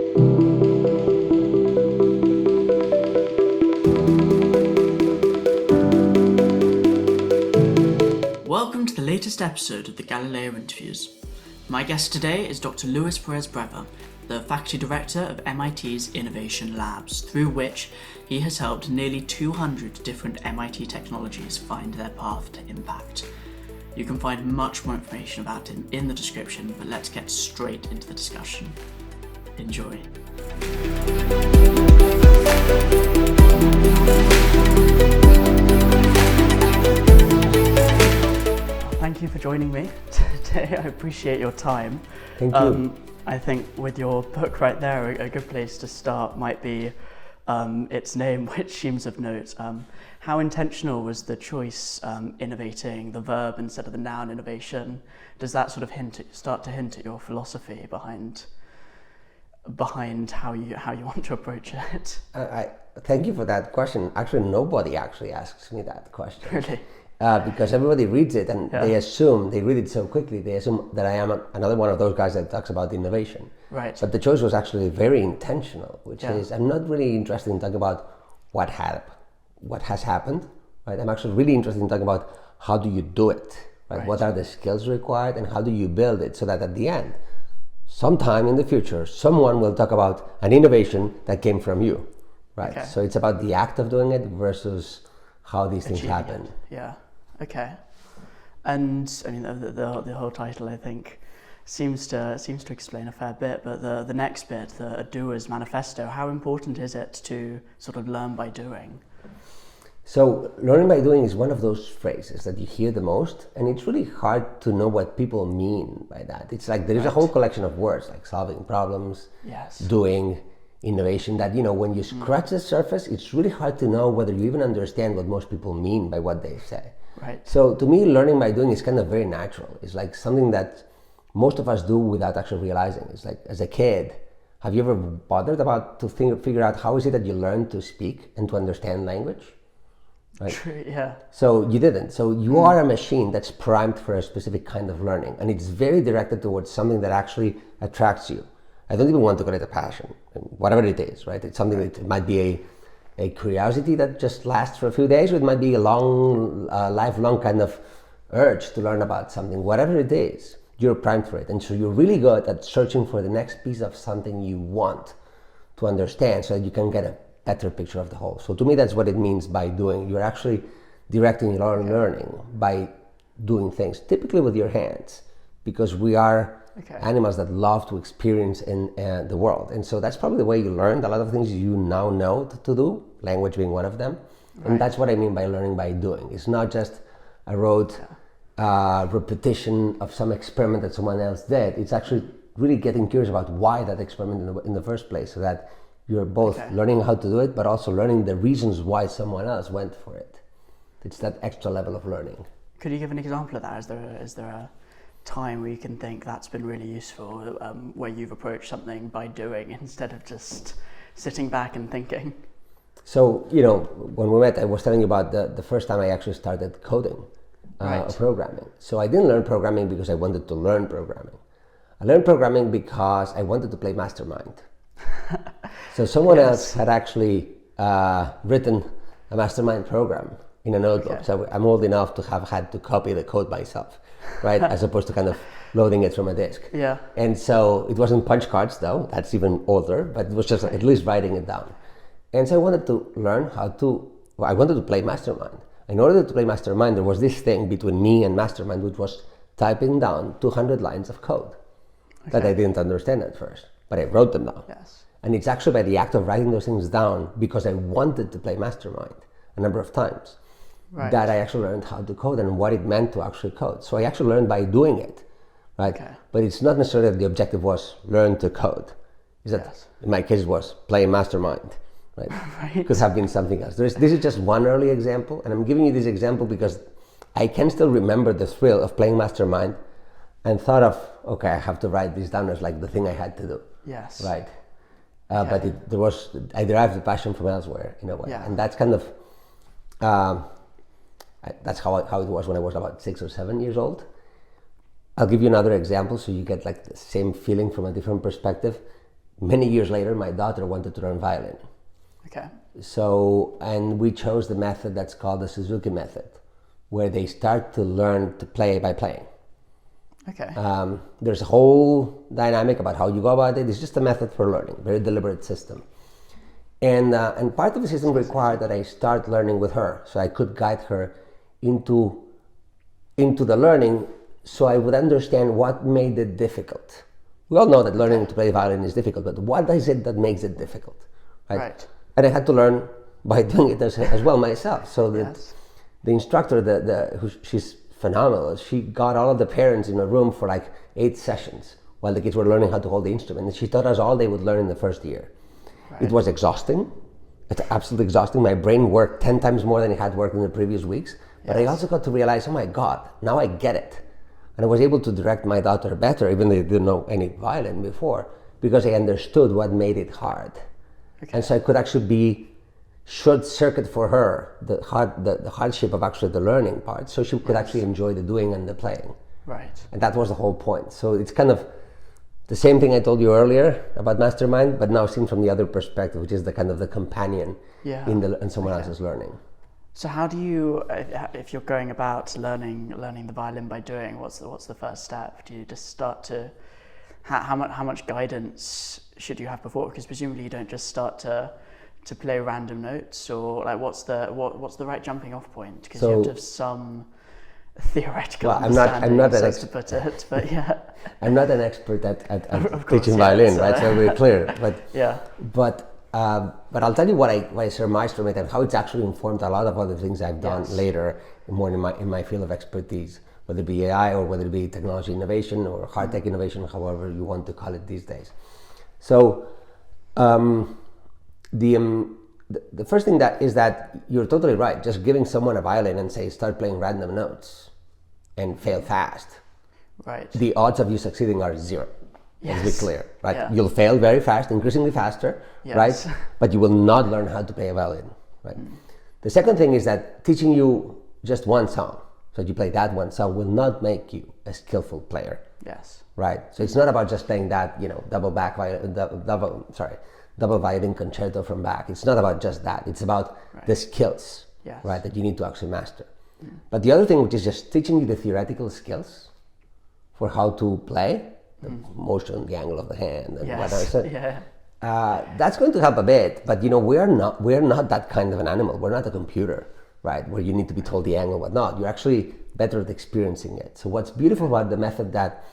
Welcome to the latest episode of the Galileo Interviews. My guest today is Dr. Luis Perez-Breva, the Faculty Director of MIT's Innovation Labs, through which he has helped nearly 200 different MIT technologies find their path to impact. You can find much more information about him in the description, but let's get straight into the discussion. Enjoy. Thank you for joining me today. I appreciate your time. Thank you. I think with your book right there, a good place to start might be its name, which seems of note. How intentional was the choice, innovating, the verb instead of the noun innovation? Does that sort of start to hint at your philosophy behind how you want to approach it? I thank you for that question. Actually, nobody actually asks me that question. Really? Because everybody reads it and they read it so quickly, they assume that I am another one of those guys that talks about innovation. Right. But the choice was actually very intentional, which is, I'm not really interested in talking about what has happened, right? I'm actually really interested in talking about how do you do it, right? What are the skills required and how do you build it so that at the end, sometime in the future, someone will talk about an innovation that came from you, right? Okay. So it's about the act of doing it versus how these things happen. Yeah. Okay. And I mean, the whole title, I think, seems to explain a fair bit. But the next bit, the doer's manifesto, how important is it to sort of learn by doing? So learning by doing is one of those phrases that you hear the most, and it's really hard to know what people mean by that. It's like there is a whole collection of words like solving problems, doing, innovation, that, you know, when you scratch the surface, it's really hard to know whether you even understand what most people mean by what they say. Right. So to me, learning by doing is kind of very natural. It's like something that most of us do without actually realizing. It's like, as a kid, have you ever bothered to figure out how is it that you learn to speak and to understand language? Right. True, yeah. So you didn't. So you are a machine that's primed for a specific kind of learning, and it's very directed towards something that actually attracts you. I don't even want to call it a passion, whatever it is, right? It's something that it might be a curiosity that just lasts for a few days, or it might be a lifelong kind of urge to learn about something. Whatever it is, you're primed for it. And so you're really good at searching for the next piece of something you want to understand so that you can get a better picture of the whole. So to me, that's what it means by doing. You're actually directing your learning by doing things, typically with your hands, because we are animals that love to experience in the world. And so that's probably the way you learned a lot of things you now know to do, language being one of them. Right. And that's what I mean by learning by doing. It's not just a rote repetition of some experiment that someone else did. It's actually really getting curious about why that experiment in the first place, so that you're both learning how to do it, but also learning the reasons why someone else went for it. It's that extra level of learning. Could you give an example of that? Is there a time where you can think that's been really useful, where you've approached something by doing instead of just sitting back and thinking? So, you know, when we met, I was telling you about the first time I actually started coding or programming. So I didn't learn programming because I wanted to learn programming. I learned programming because I wanted to play Mastermind. So someone else had actually written a Mastermind program in a notebook. So I'm old enough to have had to copy the code myself, right? As opposed to kind of loading it from a disk. Yeah. And so it wasn't punch cards though, that's even older, but it was just at least writing it down. And so I wanted to learn I wanted to play Mastermind. In order to play Mastermind, there was this thing between me and Mastermind, which was typing down 200 lines of code that I didn't understand at first, but I wrote them down. Yes. And it's actually by the act of writing those things down, because I wanted to play Mastermind a number of times, that I actually learned how to code and what it meant to actually code. So I actually learned by doing it, right? Okay. But it's not necessarily that the objective was learn to code. Is that in my case was play Mastermind, right? Could have been something else. This is just one early example, and I'm giving you this example because I can still remember the thrill of playing Mastermind and thought of, okay, I have to write this down as like the thing I had to do. Yes. Right. But I derived the passion from elsewhere in a way. Yeah. And that's kind of, that's how it was when I was about 6 or 7 years old. I'll give you another example so you get like the same feeling from a different perspective. many years later, my daughter wanted to learn violin. Okay. So, and we chose the method that's called the Suzuki method, where they start to learn to play by playing. Okay. There's a whole dynamic about how you go about it. It's just a method for learning, very deliberate system. And part of the system required that I start learning with her, so I could guide her into the learning, so I would understand what made it difficult. We all know that learning to play violin is difficult, but what is it that makes it difficult, right? And I had to learn by doing it as well myself. So that the instructor, she's phenomenal. She got all of the parents in a room for like 8 sessions while the kids were learning how to hold the instrument. And she taught us all they would learn in the first year. Right. It was exhausting. It's absolutely exhausting. My brain worked 10 times more than it had worked in the previous weeks. But I also got to realize, oh my God, now I get it. And I was able to direct my daughter better, even though I didn't know any violin before, because I understood what made it hard. Okay. And so I could actually be short circuit for her, the hardship of actually the learning part, so she could actually enjoy the doing and the playing. Right. And that was the whole point. So it's kind of the same thing I told you earlier about Mastermind, but now seen from the other perspective, which is the kind of the companion in someone else's learning. So how do you, if you're going about learning the violin by doing, what's the first step? Do you just start to, how much guidance should you have before? Because presumably you don't just start to play random notes, or like what's the right jumping off point? Because you have to have some theoretical understanding. I'm not an expert to put it, but yeah. I'm not an expert at teaching violin, right? So we're clear, but but I'll tell you what I surmised from it and how it's actually informed a lot of other things I've done later, more in my field of expertise, whether it be AI or whether it be technology innovation or hard tech innovation, however you want to call it these days. So the first thing that you're totally right. Just giving someone a violin and say start playing random notes and fail fast. Right. The odds of you succeeding are 0. Let's be clear, right? Yeah. You'll fail very fast, increasingly faster, right? But you will not learn how to play a violin, right? The second thing is that teaching you just one song, so you play that one song, will not make you a skillful player. Yes. Right. So it's not about just playing that, double violin concerto from Bach. It's not about just that. It's about the skills, right, that you need to actually master. But the other thing, which is just teaching you the theoretical skills for how to play, the motion, the angle of the hand, and whatnot. That's going to help a bit, but we're not that kind of an animal. We're not a computer, right, where you need to be told the angle, whatnot. You're actually better at experiencing it. So what's beautiful about the method that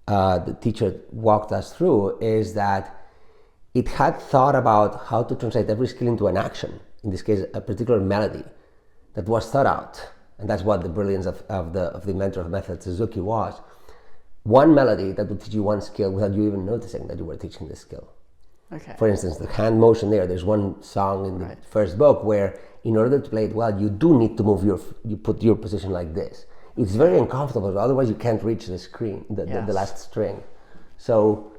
the teacher walked us through is that it had thought about how to translate every skill into an action. In this case, a particular melody that was thought out, and that's what the brilliance of the inventor of the method, Suzuki, was. One melody that would teach you one skill without you even noticing that you were teaching this skill. Okay. For instance, the hand motion there's one song in the first book where in order to play it well, you do need to move you put your position like this. It's very uncomfortable, otherwise you can't reach the screen, the last string. So,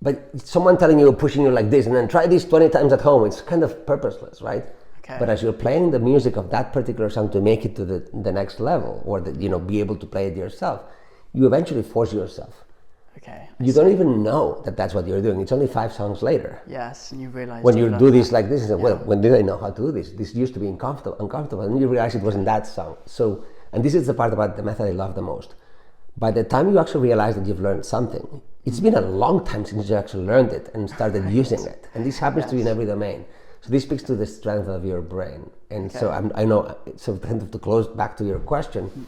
but someone telling you, pushing you like this, and then try this 20 times at home, it's kind of purposeless, right? Okay. But as you're playing the music of that particular song to make it to the next level, or be able to play it yourself, you eventually force yourself. Okay. You don't even know that that's what you're doing. It's only 5 songs later. Yes, and you realize when you do this like this, well, when did I know how to do this? This used to be uncomfortable, and you realize it wasn't that song. So, and this is the part about the method I love the most. By the time you actually realize that you've learned something, it's been a long time since you actually learned it and started using it. And this happens to you in every domain. So this speaks to the strength of your brain. And so I know, so kind of to close back to your question,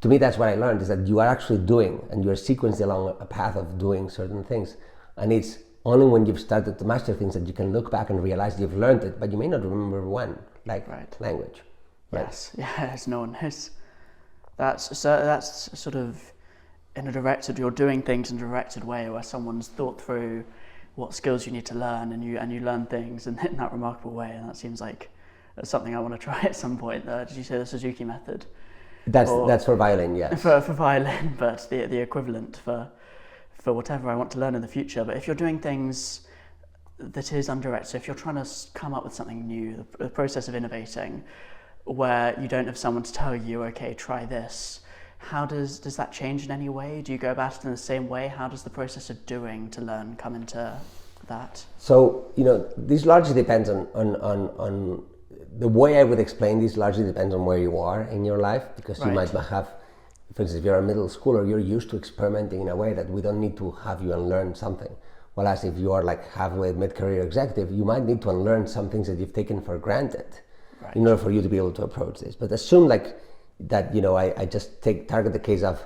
to me, that's what I learned, is that you are actually doing, and you're sequenced along a path of doing certain things. And it's only when you've started to master things that you can look back and realize you've learned it, but you may not remember when, like language. Right? Yes, yes, no one knows. That's sort of in a directed, you're doing things in a directed way where someone's thought through what skills you need to learn, and you learn things in that remarkable way. And that seems like something I want to try at some point. Did you say the Suzuki method? That's for violin, yes. For violin, but the equivalent for whatever I want to learn in the future. But if you're doing things that is undirected, so if you're trying to come up with something new, the process of innovating, where you don't have someone to tell you, okay, try this, how does that change in any way? Do you go about it in the same way? How does the process of doing to learn come into that? So, this largely depends on the way I would explain this largely depends on where you are in your life, because you might not have, for instance, if you're a middle schooler, you're used to experimenting in a way that we don't need to have you unlearn something. Whereas if you are like halfway mid-career executive, you might need to unlearn some things that you've taken for granted in order for you to be able to approach this. But assume like that, I just target the case of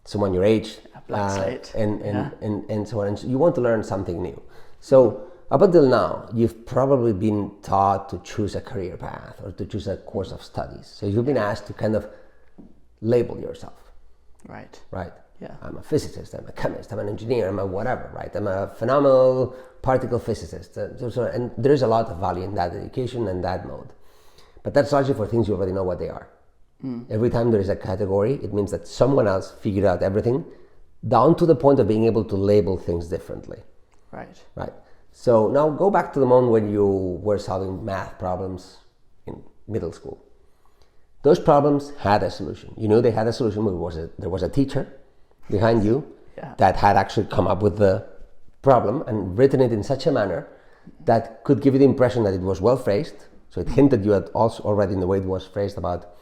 someone your age and so on. And so you want to learn something new. So up until now, you've probably been taught to choose a career path or to choose a course of studies. So you've been asked to kind of label yourself. Right. Yeah. I'm a physicist, I'm a chemist, I'm an engineer, I'm a whatever, right? I'm a phenomenal particle physicist. And there's a lot of value in that education and that mode. But that's largely for things you already know what they are. Every time there is a category, it means that someone else figured out everything down to the point of being able to label things differently. Right. So now go back to the moment when you were solving math problems in middle school. Those problems had a solution. You knew they had a solution. There was a teacher behind you that had actually come up with the problem and written it in such a manner that could give you the impression that it was well phrased. So it hinted you at also already in the way it was phrased about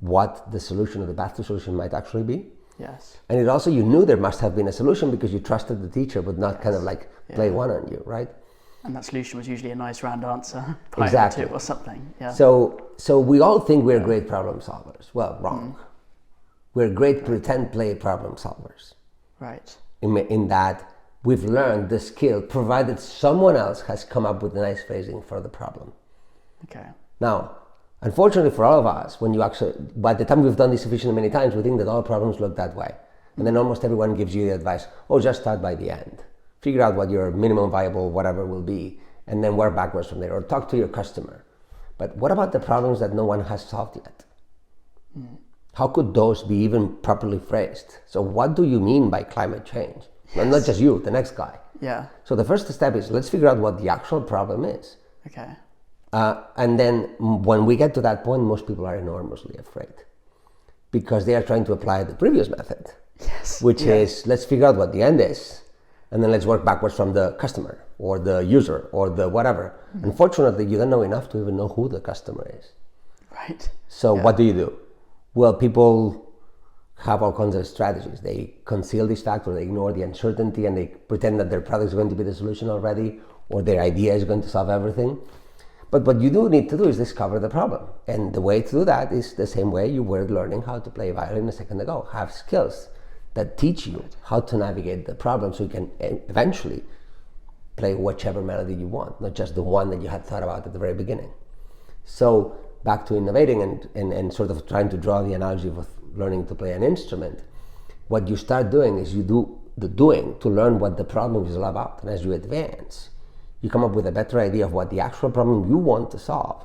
what the solution or the path to solution might actually be. Yes. And it also, you knew there must have been a solution because you trusted the teacher would not kind of like play one on you, right? And that solution was usually a nice round answer. Exactly. Or something. Yeah. So we all think we're great problem solvers. Well, wrong. We're great pretend play problem solvers. Right. In that we've learned the skill provided someone else has come up with a nice phrasing for the problem. Okay. Now, unfortunately for all of us, by the time we've done this sufficiently many times, we think that all problems look that way. And then almost everyone gives you the advice, just start by the end. Figure out what your minimum viable whatever will be, and then work backwards from there, or talk to your customer. But what about the problems that no one has solved yet? How could those be even properly phrased? So what do you mean by climate change? Yes. Not just you, the next guy. Yeah. So the first step is, let's figure out what the actual problem is. Okay. And then when we get to that point, most people are enormously afraid because they are trying to apply the previous method, which is, let's figure out what the end is, and then let's work backwards from the customer or the user or the whatever. Unfortunately, you don't know enough to even know who the customer is. Right. So what do? Well, people have all kinds of strategies. They conceal this fact, or they ignore the uncertainty, and they pretend that their product is going to be the solution already, or their idea is going to solve everything. But what you do need to do is discover the problem. And the way to do that is the same way you were learning how to play violin a second ago. Have skills that teach you how to navigate the problem so you can eventually play whichever melody you want, not just the one that you had thought about at the very beginning. So back to innovating and sort of trying to draw the analogy of learning to play an instrument, what you start doing is you do the doing to learn what the problem is all about. And as you advance, you come up with a better idea of what the actual problem you want to solve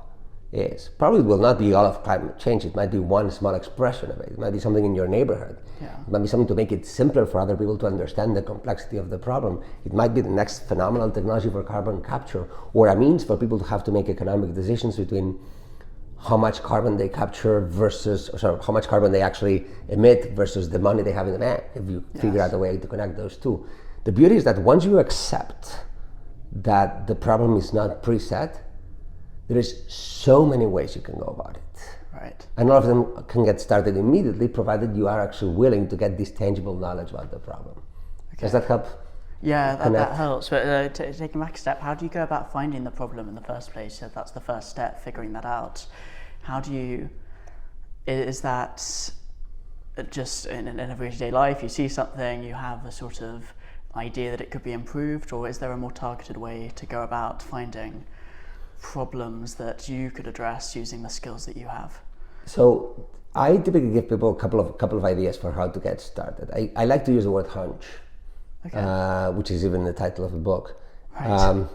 is. Probably will not be all of climate change. It might be one small expression of it. It might be something in your neighborhood. It might be something to make it simpler for other people to understand the complexity of the problem. It might be the next phenomenal technology for carbon capture, or a means for people to have to make economic decisions between how much carbon they capture versus, how much carbon they actually emit versus the money they have in the bank, if you figure out a way to connect those two. The beauty is that once you accept that the problem is not preset, there is so many ways you can go about it. Right. And all of them can get started immediately, provided you are actually willing to get this tangible knowledge about the problem. Okay. Does that help? Yeah, that helps. But taking back a step, how do you go about finding the problem in the first place? So that's the first step, figuring that out. How do you, is that just in everyday life, you see something, you have a sort of idea that it could be improved, or is there a more targeted way to go about finding problems that you could address using the skills that you have? So I typically give people a couple of ideas for how to get started. I like to use the word hunch, which is even the title of the book. Right.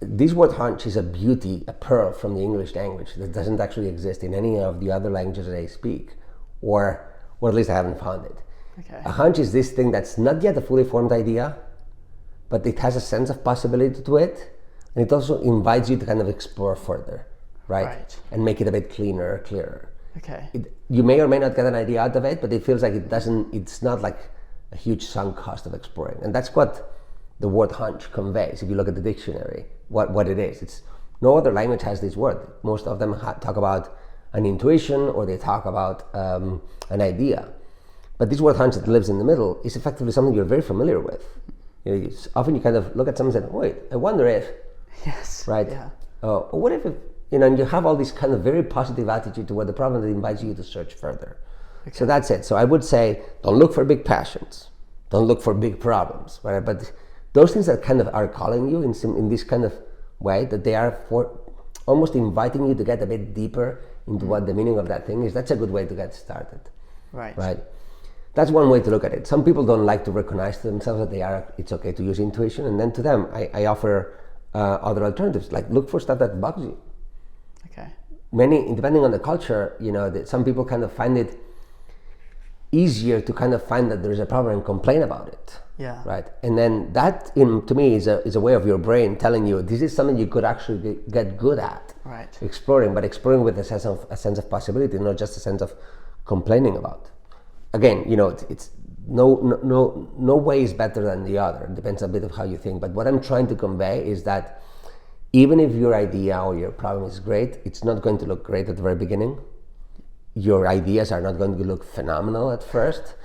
This word hunch is a beauty, a pearl from the English language that doesn't actually exist in any of the other languages that I speak, or at least I haven't found it. Okay. A hunch is this thing that's not yet a fully formed idea, but it has a sense of possibility to it, and it also invites you to kind of explore further, right? And make it a bit cleaner, clearer. Okay. You may or may not get an idea out of it, but it feels like it's not like a huge sunk cost of exploring. And that's what the word hunch conveys. If you look at the dictionary, what it is, it's no other language has this word. Most of them talk about an intuition, or they talk about an idea. But this word hunch that lives in the middle is effectively something you're very familiar with. Often you kind of look at someone and say, wait, I wonder if, yes, right? Yeah. Or what if, and you have all this kind of very positive attitude toward the problem that invites you to search further. Okay. So that's it. So I would say, don't look for big passions. Don't look for big problems, right? But those things that kind of are calling you in this kind of way, that they are for almost inviting you to get a bit deeper into what the meaning of that thing is, that's a good way to get started. Right? That's one way to look at it. Some people don't like to recognize to themselves that it's okay to use intuition, and then to them, I offer other alternatives, like look for stuff that bugs you. Okay. Depending on the culture, some people kind of find it easier to kind of find that there's a problem and complain about it. Yeah. Right. And then that, to me, is a way of your brain telling you this is something you could actually get good at. Right. Exploring with a sense of possibility, not just a sense of complaining about. Again, it's no way is better than the other. It depends a bit of how you think. But what I'm trying to convey is that even if your idea or your problem is great, it's not going to look great at the very beginning. Your ideas are not going to look phenomenal at first.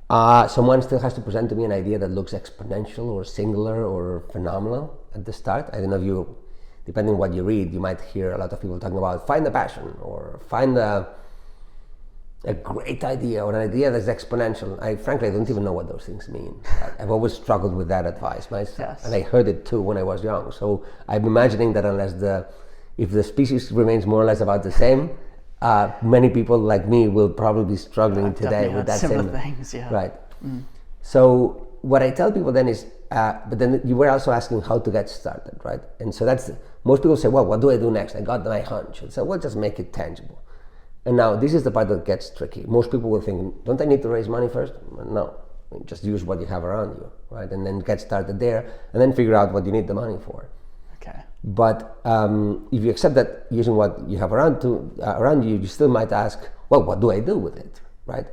Someone still has to present to me an idea that looks exponential or singular or phenomenal at the start. I don't know if you, depending on what you read, you might hear a lot of people talking about find the passion or find a great idea or an idea that's exponential. I frankly don't even know what those things mean. I've always struggled with that advice myself, yes. And I heard it too when I was young. So I'm imagining that if the species remains more or less about the same, many people like me will probably be struggling today with that similar things. Yeah. Right. So what I tell people then is, but then you were also asking how to get started, right? And so most people say, well, what do I do next? I got my hunch. And so, well, just make it tangible. And now this is the part that gets tricky. Most people will think, don't I need to raise money first? No, just use what you have around you, right? And then get started there, and then figure out what you need the money for. Okay. But if you accept that using what you have around you, you still might ask, well, what do I do with it, right?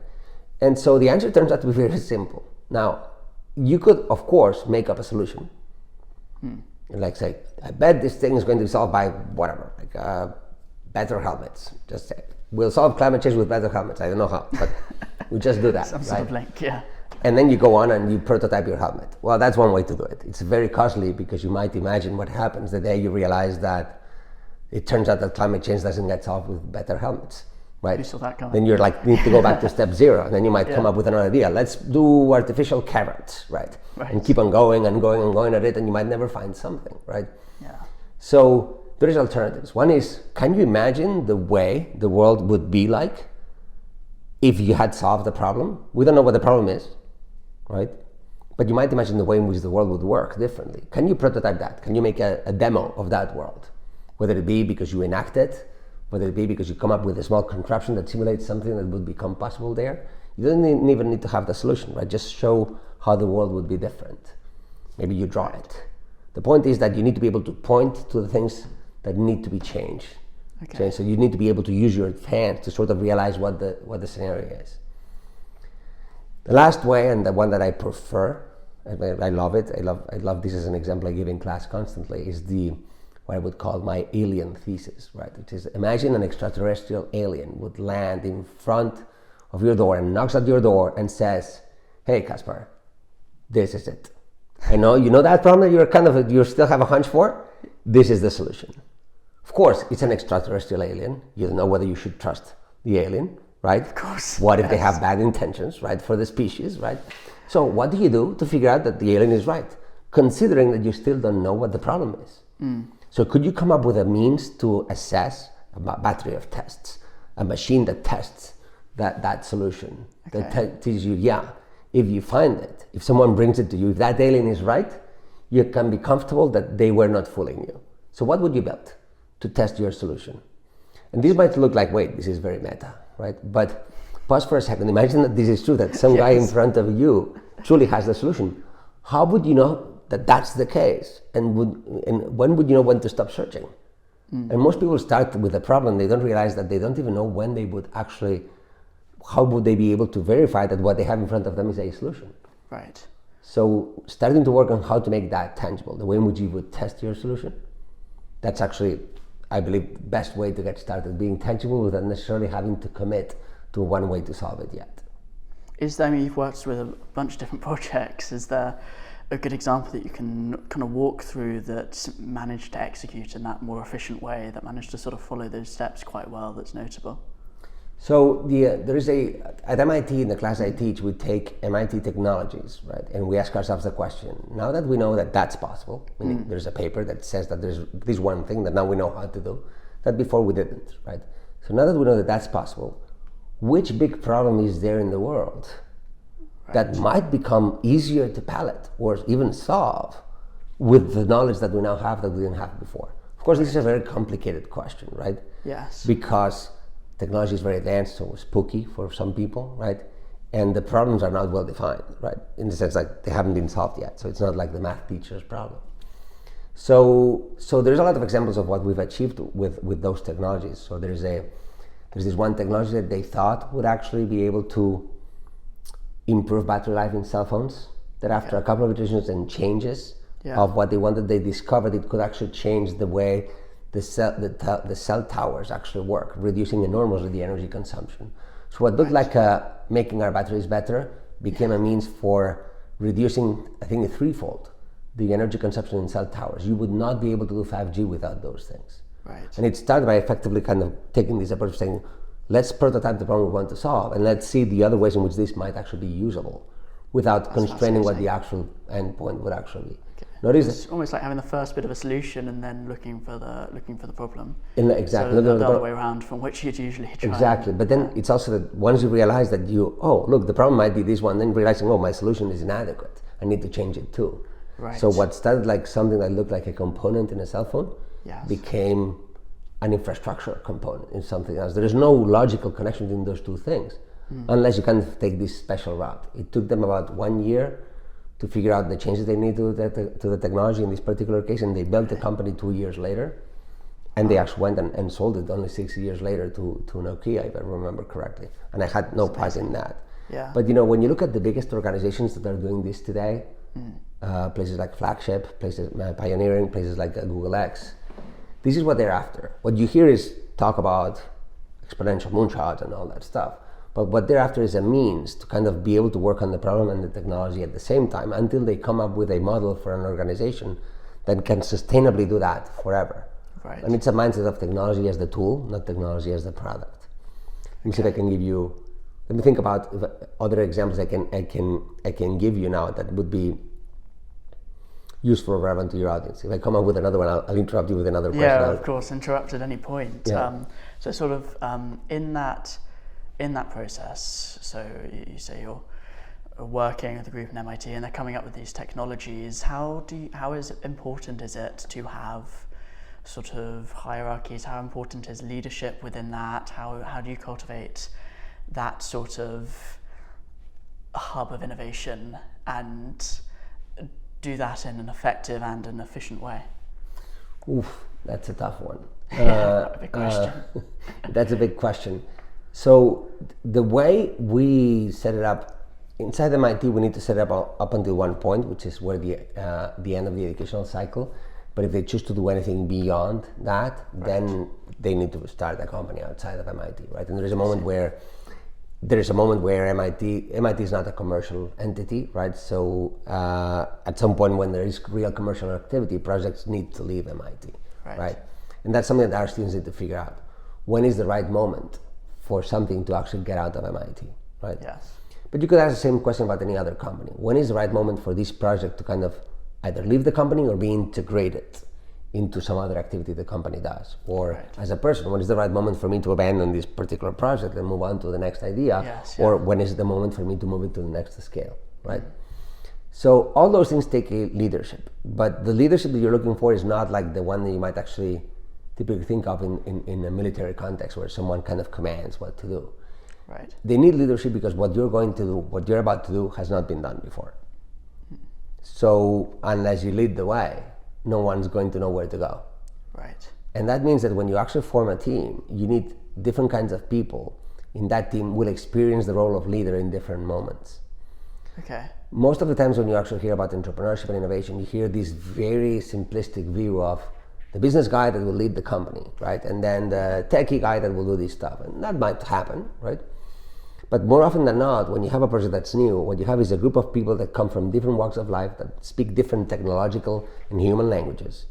And so the answer turns out to be very simple. Now, you could, of course, make up a solution. Like say, I bet this thing is going to be solved by whatever, like better helmets, just say. We'll solve climate change with better helmets. I don't know how, but we just do that. Some sort of link, yeah. And then you go on and you prototype your helmet. Well, that's one way to do it. It's very costly because you might imagine what happens the day you realize that it turns out that climate change doesn't get solved with better helmets, right? You saw that coming. Then you're like, need to go back to step zero. And then you might come up with another idea. Let's do artificial carrots, right? And keep on going and going and going at it, and you might never find something, right? Yeah. So there is alternatives. One is, can you imagine the way the world would be like if you had solved the problem? We don't know what the problem is, right? But you might imagine the way in which the world would work differently. Can you prototype that? Can you make a demo of that world? Whether it be because you enact it, whether it be because you come up with a small contraption that simulates something that would become possible there. You don't even need to have the solution, right? Just show how the world would be different. Maybe you draw it. The point is that you need to be able to point to the things that need to be changed. Okay. So you need to be able to use your hands to sort of realize what the scenario is. The last way, and the one that I prefer, I love it. I love this as an example I give in class constantly, is what I would call my alien thesis, right? Which is, imagine an extraterrestrial alien would land in front of your door and knocks at your door and says, "Hey, Kaspar, this is it. I know you know that problem that you still have a hunch for. This is the solution." Of course, it's an extraterrestrial alien. You don't know whether you should trust the alien, right? Of course. What if they have bad intentions, right, for the species, right? So what do you do to figure out that the alien is right, considering that you still don't know what the problem is? So could you come up with a means to assess a battery of tests, a machine that tests that solution, that tells you, if you find it, if someone brings it to you, if that alien is right, you can be comfortable that they were not fooling you. So what would you build to test your solution? And this might look like, wait, this is very meta, right? But pause for a second. Imagine that this is true, that some guy in front of you truly has the solution. How would you know that that's the case? And when would you know when to stop searching? And most people start with a problem. They don't realize that they don't even know when they would actually, how would they be able to verify that what they have in front of them is a solution? Right. So starting to work on how to make that tangible, the way in which you would test your solution, that's actually, I believe, the best way to get started, being tangible without necessarily having to commit to one way to solve it yet. I mean, you've worked with a bunch of different projects. Is there a good example that you can kind of walk through that managed to execute in that more efficient way, that managed to sort of follow those steps quite well, that's notable? So there is at MIT, in the class I teach, we take MIT technologies, right? And we ask ourselves the question, now that we know that that's possible, meaning there's a paper that says that there's this one thing that now we know how to do, that before we didn't, right? So now that we know that that's possible, which big problem is there in the world that might become easier to palate or even solve with the knowledge that we now have that we didn't have before? Of course, this is a very complicated question, right? Yes. Because technology is very advanced, so spooky for some people, right? And the problems are not well defined, right? In the sense like they haven't been solved yet. So it's not like the math teacher's problem. So there's a lot of examples of what we've achieved with those technologies. So there's this one technology that they thought would actually be able to improve battery life in cell phones, that after a couple of iterations and changes of what they wanted, they discovered it could actually change the way the cell towers actually work, reducing enormously the energy consumption. So what looked like making our batteries better became a means for reducing, I think, threefold the energy consumption in cell towers. You would not be able to do 5G without those things. Right. And it started by effectively kind of taking this approach of saying, let's prototype the problem we want to solve, and let's see the other ways in which this might actually be usable without constraining what the actual endpoint would actually be. Okay. It's almost like having the first bit of a solution and then looking for the problem. Exactly. So the other way around from which you'd usually try. Exactly. But then it's also that once you realize that the problem might be this one, then realizing, my solution is inadequate. I need to change it too. Right. So what started like something that looked like a component in a cell phone became an infrastructure component in something else. There is no logical connection between those two things unless you can take this special route. It took them about 1 year to figure out the changes they need to the technology in this particular case, and they built the company 2 years later, and they actually went and sold it only 6 years later to Nokia, if I remember correctly. And I had no part in that. Yeah. But when you look at the biggest organizations that are doing this today, places like Flagship, places Pioneering, places like Google X, this is what they're after. What you hear is talk about exponential moonshots and all that stuff. But what they're after is a means to kind of be able to work on the problem and the technology at the same time until they come up with a model for an organization that can sustainably do that forever. Right. And it's a mindset of technology as the tool, not technology as the product. Let me see if I can give you. Let me think about other examples I can give you now that would be useful or relevant to your audience. If I come up with another one, I'll interrupt you with another question. Yeah, of course, interrupt at any point. Yeah. So sort of in that process, so you say you're working with a group in MIT and they're coming up with these technologies. How important is it to have sort of hierarchies? How important is leadership within that? How do you cultivate that sort of hub of innovation and do that in an effective and an efficient way? Oof, that's a tough one. A big question. That's a big question. So the way we set it up inside MIT, we need to set it up until one point, which is where the end of the educational cycle. But if they choose to do anything beyond that, then they need to start a company outside of MIT, right? And there is a moment where MIT is not a commercial entity, right? So at some point when there is real commercial activity, projects need to leave MIT, right? And that's something that our students need to figure out. When is the right moment for something to actually get out of MIT, right? Yes. But you could ask the same question about any other company. When is the right moment for this project to kind of either leave the company or be integrated into some other activity the company does? Or as a person, when is the right moment for me to abandon this particular project and move on to the next idea? Yes, or when is the moment for me to move it to the next scale, right? So all those things take a leadership, but the leadership that you're looking for is not like the one that you might actually typically think of in a military context where someone kind of commands what to do. Right. They need leadership because what you're about to do has not been done before. So unless you lead the way, no one's going to know where to go. Right. And that means that when you actually form a team, you need different kinds of people in that team will experience the role of leader in different moments. Okay. Most of the times when you actually hear about entrepreneurship and innovation, you hear this very simplistic view of the business guy that will lead the company, right? And then the techie guy that will do this stuff. And that might happen, right? But more often than not, when you have a project that's new, what you have is a group of people that come from different walks of life, that speak different technological and human languages.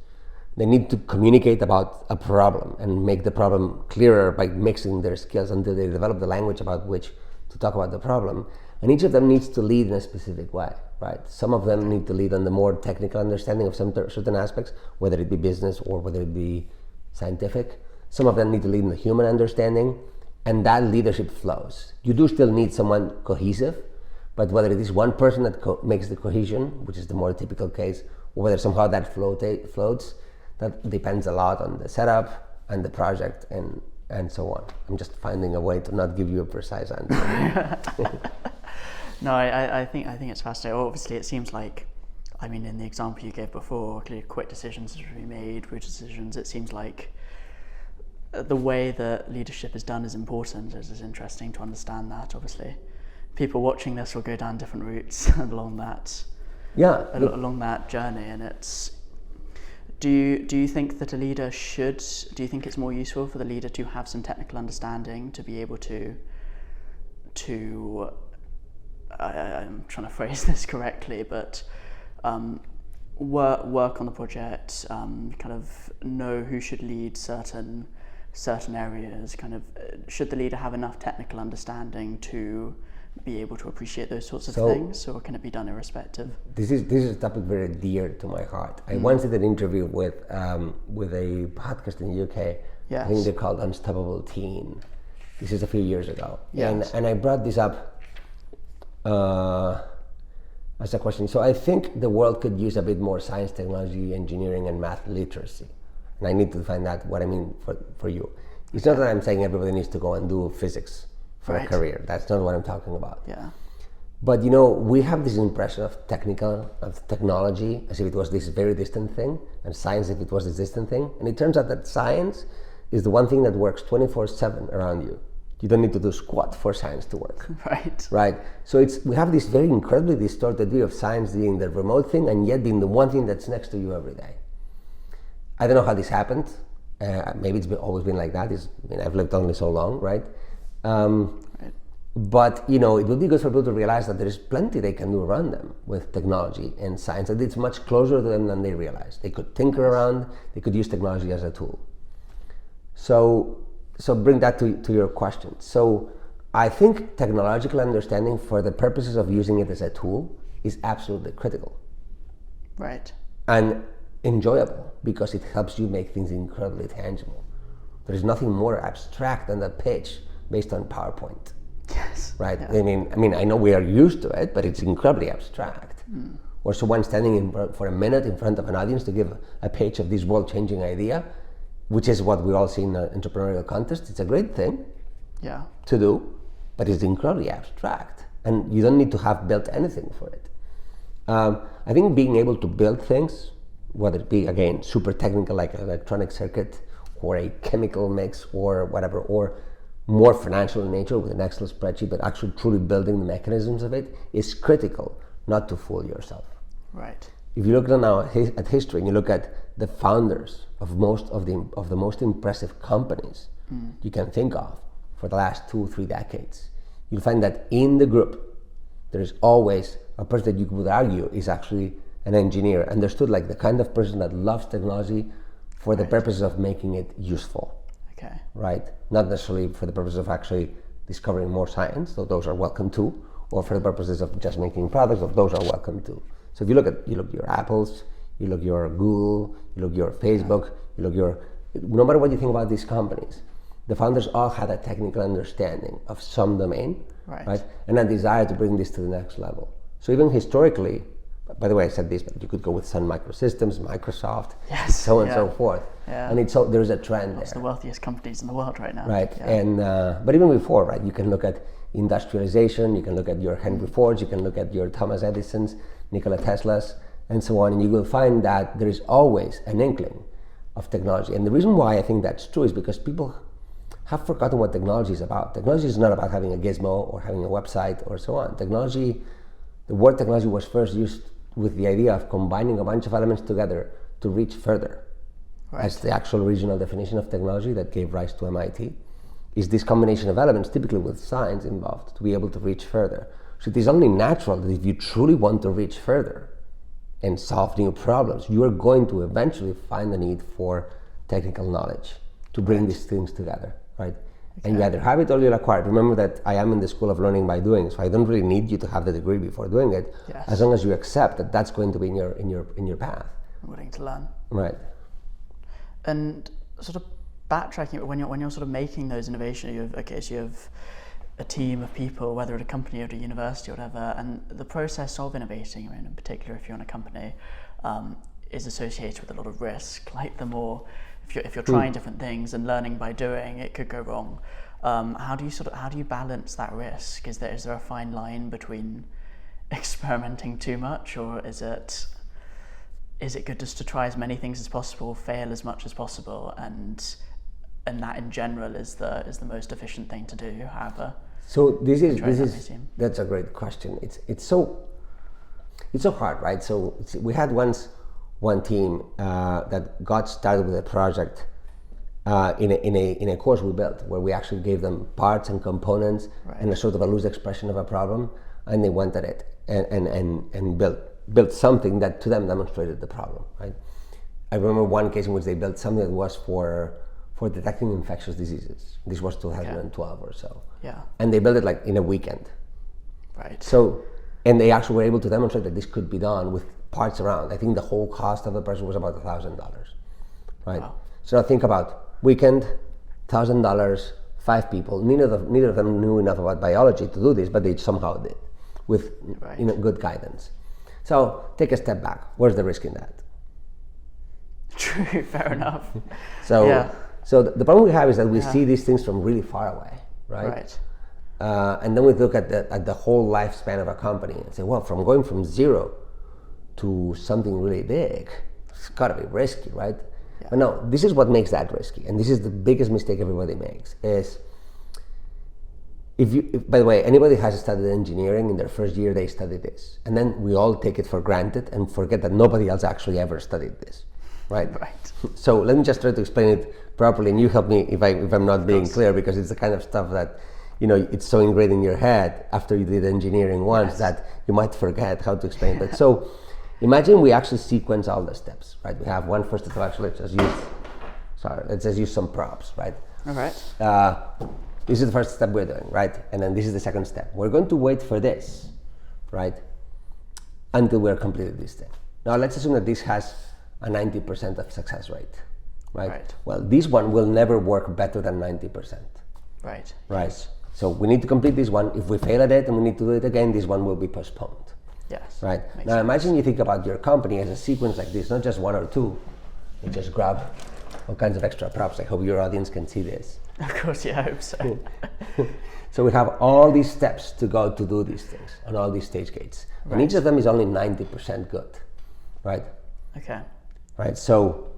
They need to communicate about a problem and make the problem clearer by mixing their skills until they develop the language about which to talk about the problem. And each of them needs to lead in a specific way, right? Some of them need to lead on the more technical understanding of some certain aspects, whether it be business or whether it be scientific. Some of them need to lead in the human understanding, and that leadership flows. You do still need someone cohesive, but whether it is one person that makes the cohesion, which is the more typical case, or whether somehow that floats, that depends a lot on the setup and the project and so on. I'm just finding a way to not give you a precise answer. No, I think it's fascinating. Obviously, it seems like, I mean, in the example you gave before, clearly quick decisions to be made, root decisions. It seems like the way that leadership is done is important. It's interesting to understand that. Obviously, people watching this will go down different routes along that. Yeah. Along that journey, and it's. Do you think that a leader should? Do you think it's more useful for the leader to have some technical understanding to be able to I'm trying to phrase this correctly, but work on the project, kind of know who should lead certain areas, kind of should the leader have enough technical understanding to be able to appreciate those sorts of things, or can it be done irrespective? This is a topic very dear to my heart. I once did an interview with a podcast in the UK. Yes. I think they're called Unstoppable Teen. This is a few years ago. Yes. And I brought this up as a question. So I think the world could use a bit more science, technology, engineering, and math literacy. And I need to find out what I mean for you. It's not that I'm saying everybody needs to go and do physics for a career. That's not what I'm talking about. Yeah. But we have this impression of technology as if it was this very distant thing, and science if it was this distant thing. And it turns out that science is the one thing that works 24/7 around you. You don't need to do squat for science to work. Right. Right. So we have this very incredibly distorted view of science being the remote thing and yet being the one thing that's next to you every day. I don't know how this happened. Maybe it's always been like that. I've lived only so long, right? Right. But it would be good for people to realize that there is plenty they can do around them with technology and science, and it's much closer to them than they realize. They could tinker around. They could use technology as a tool. So bring that to your question. So I think technological understanding for the purposes of using it as a tool is absolutely critical. Right. And enjoyable, because it helps you make things incredibly tangible. There is nothing more abstract than that pitch based on PowerPoint. Yes. Right. Yeah. I mean, I know we are used to it, but it's incredibly abstract. Or someone standing for a minute in front of an audience to give a pitch of this world-changing idea, which is what we all see in an entrepreneurial contest. It's a great thing to do, but it's incredibly abstract, and you don't need to have built anything for it. I think being able to build things, whether it be, again, super technical like an electronic circuit or a chemical mix or whatever, or more financial in nature with an Excel spreadsheet, but actually truly building the mechanisms of it, is critical not to fool yourself. Right. If you look now at history and you look at the founders of most of the most impressive companies you can think of for the last 2-3 decades, you'll find that in the group there is always a person that you would argue is actually an engineer, understood like the kind of person that loves technology for the purposes of making it useful. Okay. Right? Not necessarily for the purpose of actually discovering more science, though those are welcome too, or for the purposes of just making products, though those are welcome too. So if you look at your Apples, you look your Google, you look your Facebook, you look no matter what you think about these companies, the founders all had a technical understanding of some domain, right? And a desire to bring this to the next level. So even historically, by the way, I said this, but you could go with Sun Microsystems, Microsoft, so on and so forth. Yeah. And there's a trend there. It's the wealthiest companies in the world right now. Right. Yeah. And but even before, right, you can look at industrialization, you can look at your Henry Fords, you can look at your Thomas Edisons, Nikola Teslas, and so on, and you will find that there is always an inkling of technology. And the reason why I think that's true is because people have forgotten what technology is about. Technology is not about having a gizmo or having a website or so on. Technology The word technology was first used with the idea of combining a bunch of elements together to reach further. Right. That's the actual original definition of technology that gave rise to MIT, is this combination of elements, typically with science involved, to be able to reach further. So it is only natural that if you truly want to reach further and solve new problems, you are going to eventually find the need for technical knowledge to bring these things together, right? Okay. And you either have it or you'll acquire it. Remember that I am in the school of learning by doing, so I don't really need you to have the degree before doing it, yes. as long as you accept that that's going to be in your path. I'm willing to learn. Right. And sort of backtracking, when you're sort of making those innovations, you have a team of people, whether at a company or at a university or whatever, and the process of innovating, I mean, in particular if you're in a company, is associated with a lot of risk. Like the more, if you're trying different things and learning by doing, it could go wrong. How do you balance that risk? Is there a fine line between experimenting too much, or is it good just to try as many things as possible, fail as much as possible, and that in general is the most efficient thing to do? However, so that's a great question. It's so hard, right? So we had once one team that got started with a project in a course we built, where we actually gave them parts and components, right, and a sort of a loose expression of a problem, and they went at it and built something that to them demonstrated the problem, right? I remember one case in which they built something that was for detecting infectious diseases. This was 2012 or so. Yeah. And they built it like in a weekend. Right. So, and they actually were able to demonstrate that this could be done with parts around. I think the whole cost of the person was about $1,000, right? Wow. So now think about weekend, $1,000, 5 people. Neither of them knew enough about biology to do this, but they somehow did, with good guidance. So take a step back. Where's the risk in that? True, fair enough. So the problem we have is that we see these things from really far away, right? And then we look at the whole lifespan of a company and say, well, going from zero to something really big, it's got to be risky, right? Yeah. But no, this is what makes that risky, and this is the biggest mistake everybody makes. Is if by the way, anybody has studied engineering, in their first year they study this, and then we all take it for granted and forget that nobody else actually ever studied this, right? Right. So let me just try to explain it properly, and you help me if I'm not being clear, because it's the kind of stuff that, it's so ingrained in your head after you did engineering once that you might forget how to explain it. So imagine we actually sequence all the steps, right? We have one first step. Actually, let's just use some props, right? All right. This is the first step we're doing, right? And then this is the second step. We're going to wait for this, right, until we're completed this thing. Now let's assume that this has a 90% of success rate, right? Well, this one will never work better than 90%. Right. Yes. So we need to complete this one. If we fail at it and we need to do it again, this one will be postponed. Yes. Right. Now imagine you think about your company as a sequence like this, not just one or two. You just grab all kinds of extra props. I hope your audience can see this. Of course, yeah, I hope so. So we have all these steps to go to do these things on all these stage gates. Right. And each of them is only 90% good, right? Okay. Right, so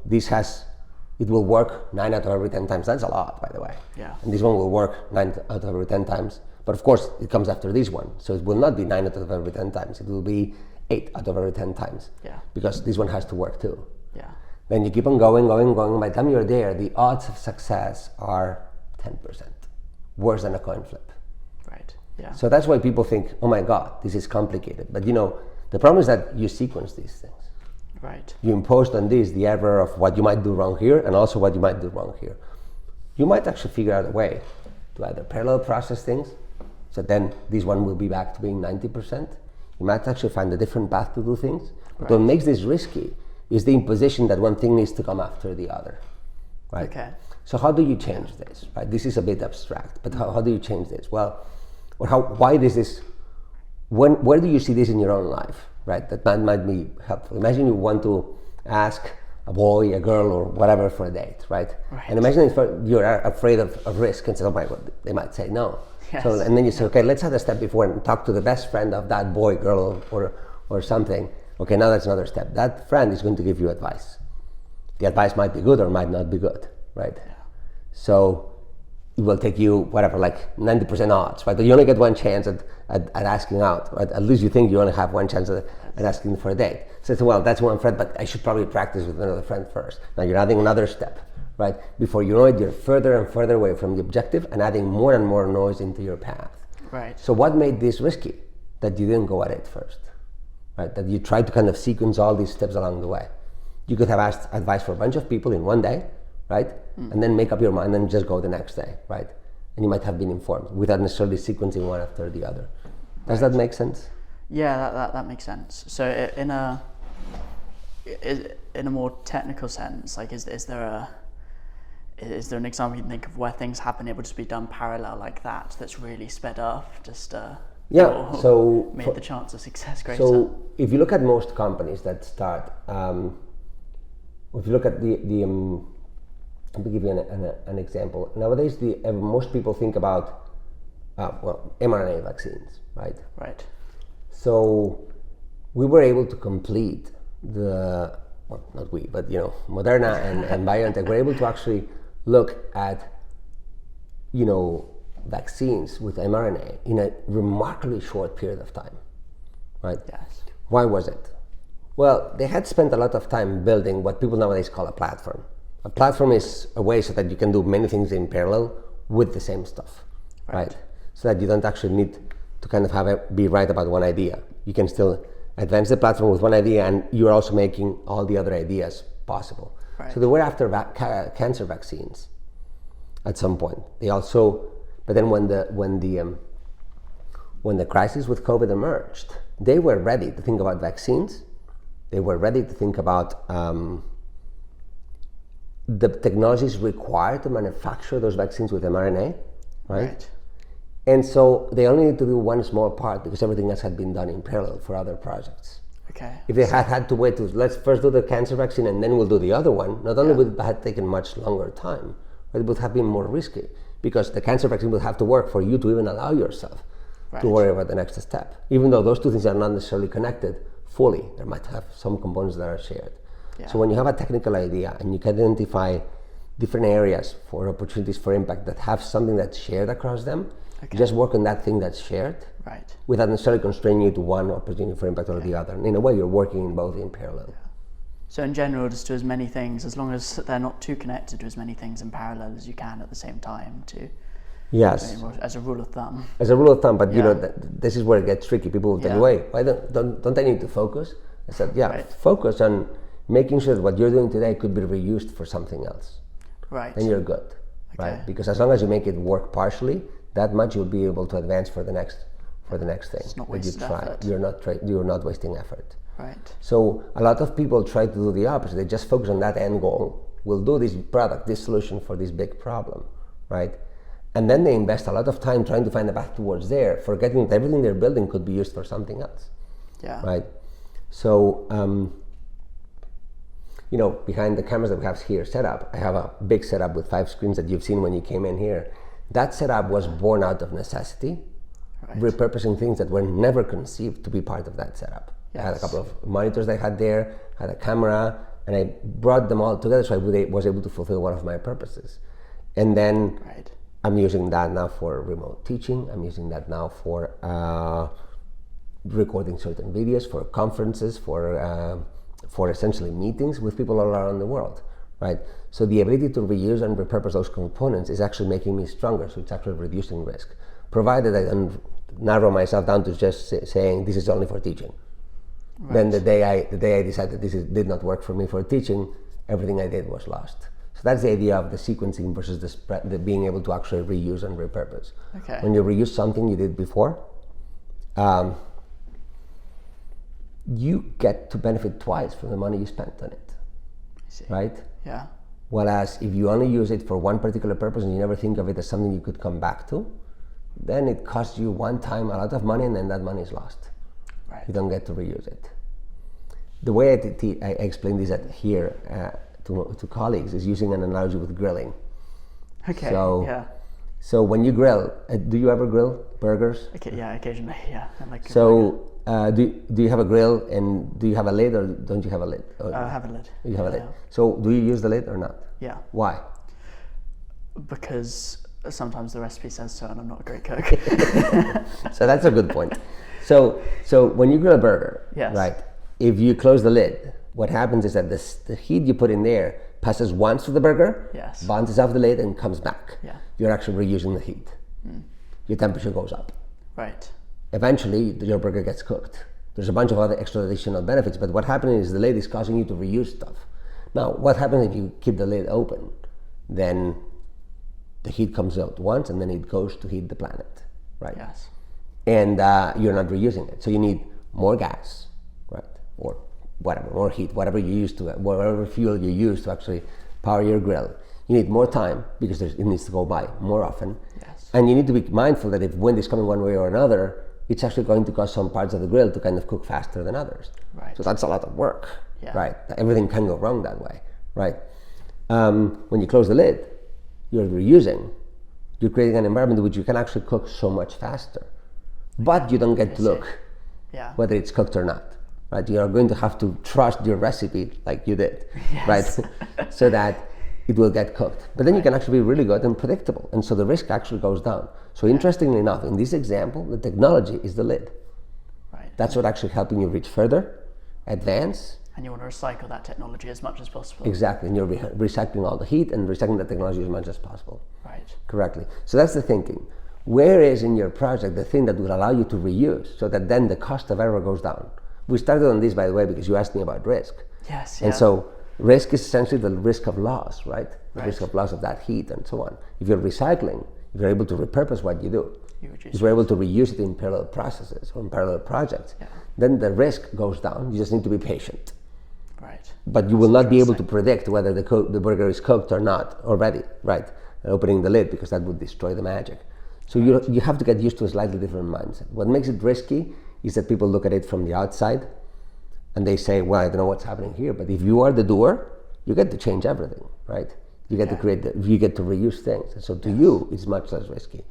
it will work 9 out of every 10 times. That's a lot, by the way. Yeah. And this one will work 9 out of every 10 times. But of course, it comes after this one. So it will not be 9 out of every 10 times. It will be 8 out of every 10 times. Yeah. Because this one has to work too. Yeah. Then you keep on going. By the time you're there, the odds of success are 10%. Worse than a coin flip. Right. Yeah. So that's why people think, oh my God, this is complicated. But the problem is that you sequence these things. Right. You imposed on this the error of what you might do wrong here and also what you might do wrong here. You might actually figure out a way to either parallel process things, so then this one will be back to being 90%. You might actually find a different path to do things. But what makes this risky is the imposition that one thing needs to come after the other. Right? Okay. So how do you change this? Right? This is a bit abstract, but how do you change this? Well, why is this? Where do you see this in your own life? Right, that might be helpful. Imagine you want to ask a boy, a girl, or whatever for a date, right? And imagine if you're afraid of risk and say, oh my God, they might say no. Yes. So, and then you say, okay, let's have a step before and talk to the best friend of that boy, girl, or something. Okay, now that's another step. That friend is going to give you advice. The advice might be good or might not be good, right? Yeah. So it will take you whatever, like 90% odds, right? But you only get one chance at asking out, right? At least you think you only have one chance at asking for a date. So well, that's one friend, but I should probably practice with another friend first. Now you're adding another step, right? Before you know it, you're further and further away from the objective and adding more and more noise into your path. Right. So what made this risky? That you didn't go at it first, right? That you tried to kind of sequence all these steps along the way. You could have asked advice for a bunch of people in one day, right? And then make up your mind and just go the next day, right? And you might have been informed without necessarily sequencing one after the other. Does that make sense? Yeah, that makes sense. So in a more technical sense, like is there an example you can think of where things have been able to be done parallel like that, that's really sped up, made the chance of success greater? So if you look at most companies that start, if you look at let me give you an example. Nowadays, most people think about mRNA vaccines, right? Right. So we were able to complete not we, but Moderna and BioNTech were able to actually look at vaccines with mRNA in a remarkably short period of time, right? Yes. Why was it? Well, they had spent a lot of time building what people nowadays call a platform. A platform is a way so that you can do many things in parallel with the same stuff, right? So that you don't actually need to kind of be right about one idea. You can still advance the platform with one idea, and you're also making all the other ideas possible. Right. So they were after cancer vaccines at some point. But then when the crisis with COVID emerged, they were ready to think about vaccines. They were ready to think about the technologies required to manufacture those vaccines with mRNA, right? And so they only need to do one small part because everything else had been done in parallel for other projects. Okay. If they had to wait to let's first do the cancer vaccine and then we'll do the other one, not only would it have taken much longer time, but it would have been more risky because the cancer vaccine would have to work for you to even allow yourself to worry about the next step. Even though those two things are not necessarily connected fully, there might have some components that are shared. Yeah. So when you have a technical idea and you can identify different areas for opportunities for impact that have something that's shared across them, you just work on that thing that's shared without necessarily constraining you to one opportunity for impact or the other. And in a way, you're working in both in parallel. Yeah. So in general, just do as many things, as long as they're not too connected, do as many things in parallel as you can at the same time too. Yes. As a rule of thumb. As a rule of thumb, but this is where it gets tricky. People will tell you, wait, why don't I need to focus? I said, focus on making sure that what you're doing today could be reused for something else. Right. Then you're good, right? Because as long as you make it work partially, that much you'll be able to advance for the next thing. It's not wasted effort. You're not wasting effort. Right. So a lot of people try to do the opposite. They just focus on that end goal. We'll do this product, this solution for this big problem, right? And then they invest a lot of time trying to find a path towards there, forgetting that everything they're building could be used for something else. Yeah. Right. So, behind the cameras that we have here set up, I have a big setup with 5 screens that you've seen when you came in here. That setup was born out of necessity, repurposing things that were never conceived to be part of that setup. Yes. I had a couple of monitors I had there, had a camera, and I brought them all together so I was able to fulfill one of my purposes. And then I'm using that now for remote teaching. I'm using that now for recording certain videos, for conferences, for essentially meetings with people all around the world, right? So the ability to reuse and repurpose those components is actually making me stronger, so it's actually reducing risk, provided I don't narrow myself down to just saying this is only for teaching. Right. Then the day I decided did not work for me for teaching, everything I did was lost. So that's the idea of the sequencing versus the being able to actually reuse and repurpose. Okay. When you reuse something you did before, you get to benefit twice from the money you spent on it. I see. Right? Yeah. Whereas if you only use it for one particular purpose and you never think of it as something you could come back to, then it costs you one time a lot of money and then that money is lost. Right. You don't get to reuse it. The way I explain this here to colleagues is using an analogy with grilling. Okay. So when you grill, do you ever grill burgers? Okay, yeah, occasionally. Yeah. I like so do you have a grill and do you have a lid or don't you have a lid? I have a lid. You have a lid. So do you use the lid or not? Yeah. Why? Because sometimes the recipe says so, and I'm not a great cook. So that's a good point. So when you grill a burger, yes. right? If you close the lid, what happens is that the heat you put in there passes once to the burger, yes. bounces off the lid, and comes back. Yeah. You're actually reusing the heat. Your temperature goes up. Right. Eventually, your burger gets cooked. There's a bunch of other extra additional benefits, but what happens is the lid is causing you to reuse stuff. Now, what happens if you keep the lid open? Then the heat comes out once, and then it goes to heat the planet, right? Yes. And you're not reusing it. So you need more gas, right? Or whatever, more heat, whatever fuel you use to actually power your grill. You need more time because it needs to go by more often. Yes. And you need to be mindful that if wind is coming one way or another, it's actually going to cause some parts of the grill to kind of cook faster than others. Right. So that's a lot of work, yeah. right? Everything can go wrong that way, right? When you close the lid, you're reusing. You're creating an environment in which you can actually cook so much faster. But you don't get to look whether it's cooked or not, right? You are going to have to trust your recipe like you did, yes. right? So that it will get cooked. But then you can actually be really good and predictable. And so the risk actually goes down. So interestingly enough, in this example, the technology is the lid. Right. That's what actually helping you reach further, advance. And you want to recycle that technology as much as possible. Exactly, and you're recycling all the heat and recycling the technology as much as possible. Right. Correctly. So that's the thinking. Where is in your project the thing that will allow you to reuse so that then the cost of error goes down? We started on this, by the way, because you asked me about risk. Yes, And so risk is essentially the risk of loss, right? The right. risk of loss of that heat and so on. If you're recycling, if you're able to repurpose what you do, if you're able to reuse it in parallel processes or in parallel projects, then the risk goes down. You just need to be patient. Right. But you will not be able to predict whether the burger is cooked or not already, right? Opening the lid, because that would destroy the magic. So you have to get used to a slightly different mindset. What makes it risky is that people look at it from the outside and they say, well, I don't know what's happening here. But if you are the doer, you get to change everything, right? You get to create, you get to reuse things. And so to you, it's much less risky.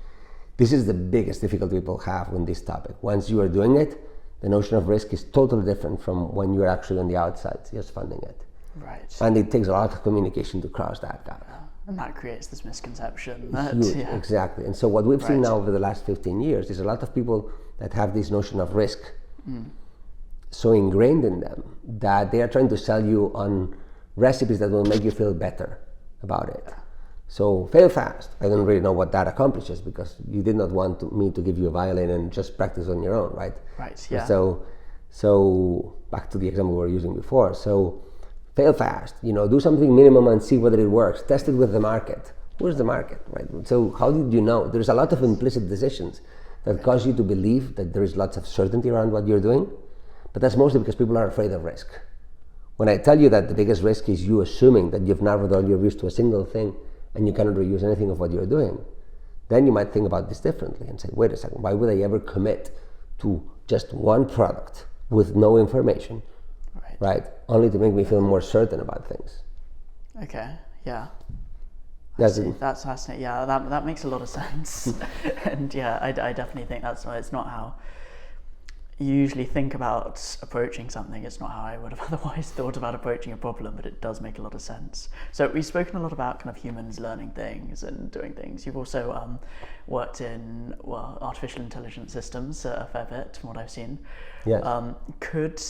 This is the biggest difficulty people have on this topic. Once you are doing it, the notion of risk is totally different from when you're actually on the outside, just funding it. Right. And it takes a lot of communication to cross that gap. And that creates this misconception. Exactly. And so what we've seen now over the last 15 years is a lot of people that have this notion of risk so ingrained in them that they are trying to sell you on recipes that will make you feel better about it. So fail fast. I don't really know what that accomplishes because you did not want me to give you a violin and just practice on your own, right? Right, yeah. So back to the example we were using before. So fail fast, do something minimum and see whether it works. Test it with the market. Where's the market, right? So how did you know? There's a lot of implicit decisions that cause you to believe that there is lots of certainty around what you're doing, but that's mostly because people are afraid of risk. When I tell you that the biggest risk is you assuming that you've narrowed all your risk to a single thing and you cannot reuse anything of what you're doing, then you might think about this differently and say, wait a second, why would I ever commit to just one product with no information, right? Only to make me feel more certain about things. Okay, yeah. That's fascinating. Yeah, that makes a lot of sense. And yeah, I definitely think that's why it's not how you usually think about approaching something. It's not how I would have otherwise thought about approaching a problem, but it does make a lot of sense. So we've spoken a lot about kind of humans learning things and doing things. You've also worked in artificial intelligence systems a fair bit from what I've seen. Yes. Could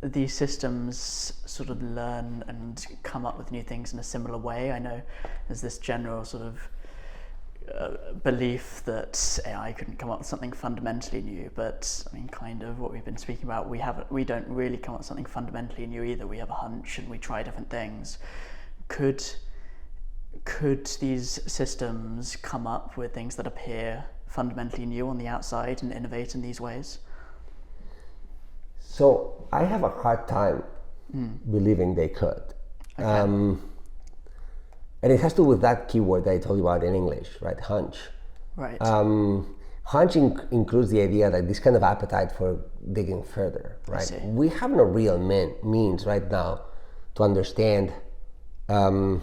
these systems sort of learn and come up with new things in a similar way? I know there's this general sort of belief that AI couldn't come up with something fundamentally new, but I mean, kind of what we've been speaking about, we don't really come up with something fundamentally new either. We have a hunch and we try different things. Could these systems come up with things that appear fundamentally new on the outside and innovate in these ways? So I have a hard time believing they could. Okay. And it has to do with that keyword that I told you about in English, right? Hunch. Right. Hunch includes the idea that this kind of appetite for digging further, right? We have no real means right now to understand how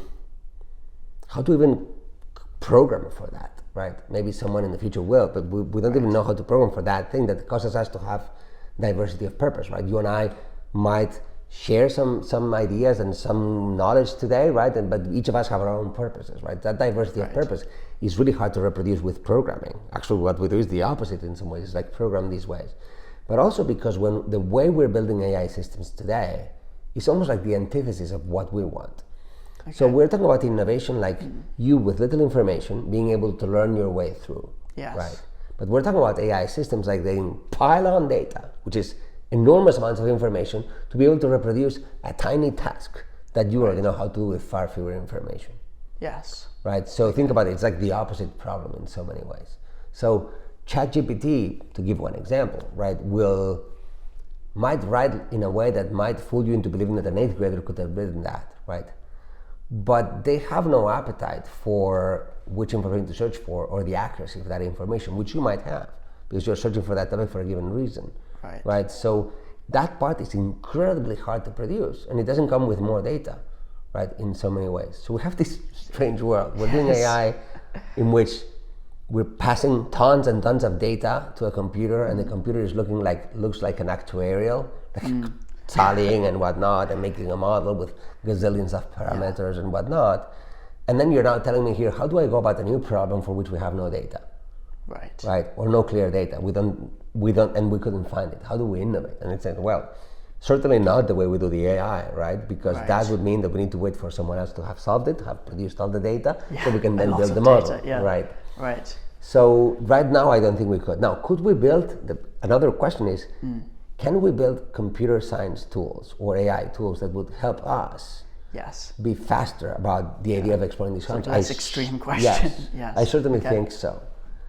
to even program for that, right? Maybe someone in the future will, but we don't even know how to program for that thing that causes us to have diversity of purpose, right? You and I might share some ideas and some knowledge today, right? But each of us have our own purposes, right? That diversity of purpose is really hard to reproduce with programming. Actually, what we do is the opposite in some ways. It's like program these ways. But also because when the way we're building AI systems today is almost like the antithesis of what we want. Okay. So we're talking about innovation like you with little information being able to learn your way through, right? But we're talking about AI systems like they pile on data, which is enormous amounts of information to be able to reproduce a tiny task that you already know how to do with far fewer information. Yes. Right, so think about it, it's like the opposite problem in so many ways. So ChatGPT, to give one example, right, might write in a way that might fool you into believing that an 8th grader could have written that, right? But they have no appetite for which information to search for or the accuracy of that information, which you might have, because you're searching for that topic for a given reason. Right. So that part is incredibly hard to produce, and it doesn't come with more data, right? In so many ways. So we have this strange world. We're doing AI in which we're passing tons and tons of data to a computer, and the computer is looks like an actuarial, like tallying and whatnot, and making a model with gazillions of parameters and whatnot. And then you're now telling me here, how do I go about a new problem for which we have no data? Right, or no clear data. We don't, and we couldn't find it. How do we innovate? And it's like, well, certainly not the way we do the AI, right? Because that would mean that we need to wait for someone else to have solved it, have produced all the data, so we can then build the model, right? So right now, I don't think we could. Now, could we build? Another question is, can we build computer science tools or AI tools that would help us? Be faster about the idea of exploring these hunches? That's an extreme question. Yes, I certainly think so.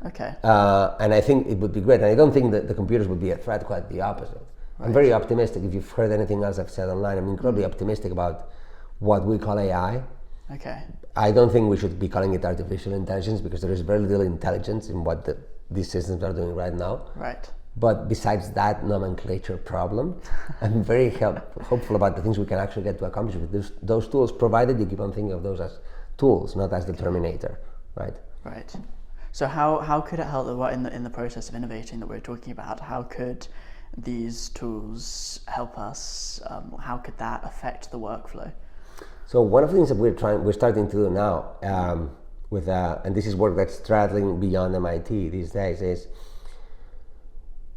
Okay. And I think it would be great. And I don't think that the computers would be a threat, quite the opposite. I'm very optimistic. If you've heard anything else I've said online, I'm incredibly optimistic about what we call AI. Okay. I don't think we should be calling it artificial intelligence because there is very little intelligence in what these systems are doing right now. Right. But besides that nomenclature problem, I'm very hopeful about the things we can actually get to accomplish with those tools, provided you keep on thinking of those as tools, not as the Terminator, right? Right. So how could it help in the process of innovating that we're talking about? How could these tools help us? How could that affect the workflow? So one of the things that we're starting to do now, and this is work that's traveling beyond MIT these days, is